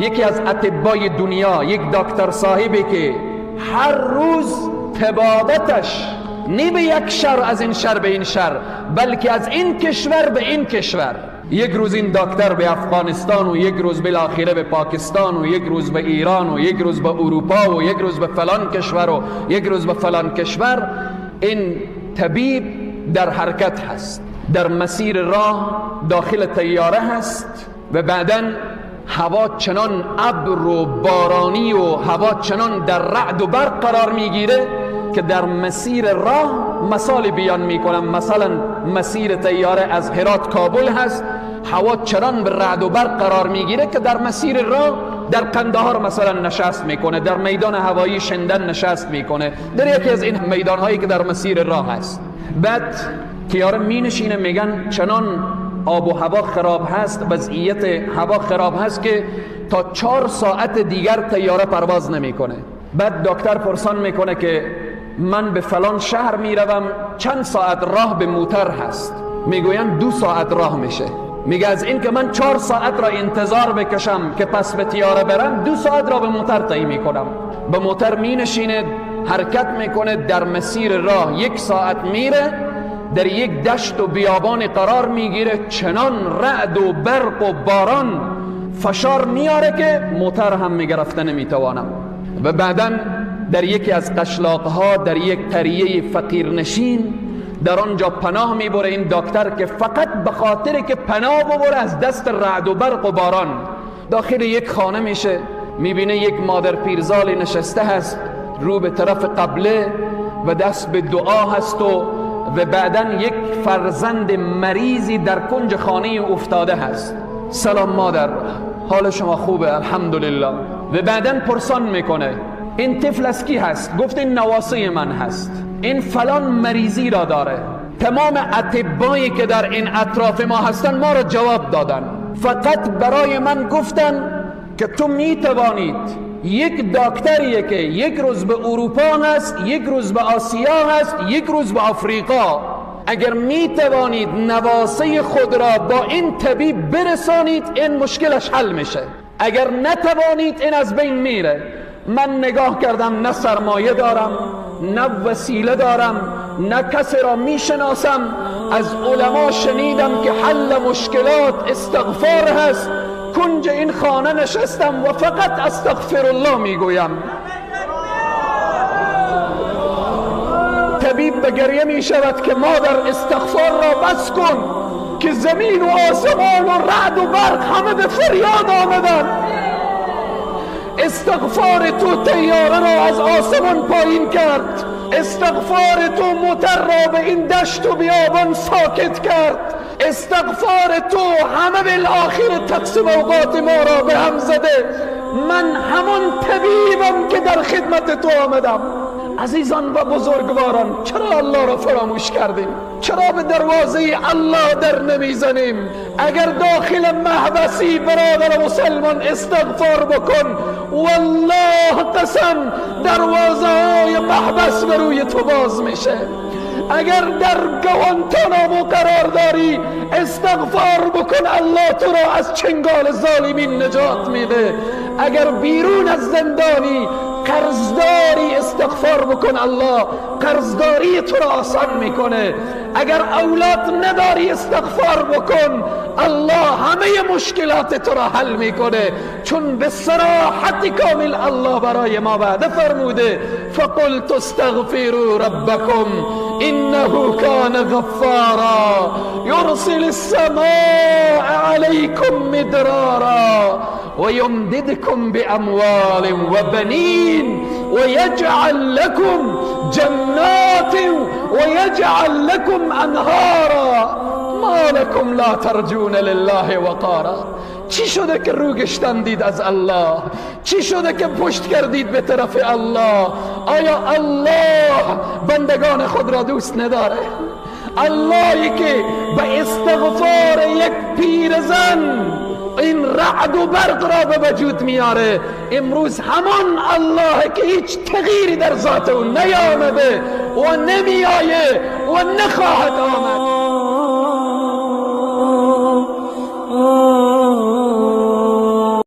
یکی از اطبای دنیا، یک دکتر صاحبی که هر روز تبادتش نه به یک شهر از این شهر به این شهر، بلکه از این کشور به این کشور، یک روز این دکتر به افغانستان و یک روز بالاخره به پاکستان و یک روز به ایران و یک روز به اروپا و یک روز به فلان کشور و یک روز به فلان کشور. این طبیب در حرکت هست، در مسیر راه داخل طیاره هست و بعداً هوا چنان ابر و بارانی و هوا چنان در رعد و برق قرار میگیره که در مسیر راه مثال بیان میکنم، مثلا مسیر طیاره از هرات کابل هست، هوا چنان به رعد و برق قرار میگیره که در مسیر راه در قندهار مثلا نشست میکنه، در میدان هوایی شندن نشست میکنه، در یکی از این میدان هایی که در مسیر راه هست. بعد طیاره می نشینه، میگن چنان آب و هوا خراب هست، وضعیت هوا خراب هست که تا 4 ساعت دیگر طیاره پرواز نمیکنه. بعد دکتر پرسان میکنه که من به فلان شهر میروم، چند ساعت راه به موتر هست؟ میگوین 2 ساعت راه میشه. میگه از این که من 4 ساعت را انتظار بکشم که پس به طیاره برم، 2 ساعت را به موتر طی میکنم. به موتر می نشینه، حرکت میکنه، در مسیر راه 1 ساعت میره، در یک دشت و بیابان قرار میگیره، چنان رعد و برق و باران فشار میاره که موتر هم میگه رفته نمیتوانم. و بعداً در یکی از قشلاقها، در یک قریه فقیرنشین، در آنجا پناه میبره این دکتر که فقط به خاطر که پناه ببره از دست رعد و برق و باران. داخل یک خانه میشه، میبینه یک مادر پیرزال نشسته هست رو به طرف قبله و دست به دعا هست و بعداً یک فرزند مریضی در کنج خانه افتاده هست. سلام مادر، حال شما خوبه؟ الحمدلله. و بعداً پرسان میکنه این طفل از کی هست؟ گفت این نواسه من هست، این فلان مریضی را داره. تمام اطبایی که در این اطراف ما هستن ما را جواب دادن، فقط برای من گفتن که تو میتوانید، یک دکتریه که یک روز به اروپا هست، یک روز به آسیا هست، یک روز به آفریقا، اگر میتوانید نواسه خود را با این طبیب برسانید این مشکلش حل میشه، اگر نتوانید این از بین میره. من نگاه کردم، نه سرمایه دارم، نه وسیله دارم، نه کسی را میشناسم. از علما شنیدم که حل مشکلات استغفار هست. کنج این خانه نشستم و فقط استغفر الله میگویم. طبیب به گریه می شود که مادر استغفار را بس کن که زمین و آسمان و رعد و برق همه به فریاد آمدن. استغفار تو طیاره را از آسمان پایین کرد، استغفار تو موتر را به این دشت و بیابان ساکت کرد، استغفار تو همه بالاخره تقسیم اوقات ما را به هم زده. من همون طبیبم که در خدمت تو آمدم. عزیزان و بزرگواران، چرا الله را فراموش کردیم؟ چرا به دروازه الله در نمیزنیم؟ اگر داخل محبسی برادر مسلمان استغفار بکن، والله قسم دروازه های محبس به روی تو باز میشه. اگر در گوانتانامو قرار داری استغفار بکن، الله تو را از چنگال ظالمین نجات میده. اگر بیرون از زندانی قرضداری استغفار بکن، الله قرضداری تو را آسان میکنه. اگر اولاد نداری استغفار بکن، الله همه مشکلات تو را حل میکنه. چون به صراحت کامل الله برای ما وعده فرموده فقلت استغفروا ربکم انه کان غفارا یرسل السماء علیکم مدرارا ويمددكم بأموال وبنين ويجعل لكم جنات ويجعل لكم أنهارا ما لكم لا ترجون لله وقارا. چی شده که رو گشتندید از الله؟ چی شده که پشت کردید به طرف الله؟ آیا الله بندگان خود را دوست نداره؟ اللهی که به استغفار یک پیرزن این رعد و برق را به وجود میاره، امروز همان الله که هیچ تغییری در ذات او نیامده و نمیآیه و نخواهد آمد.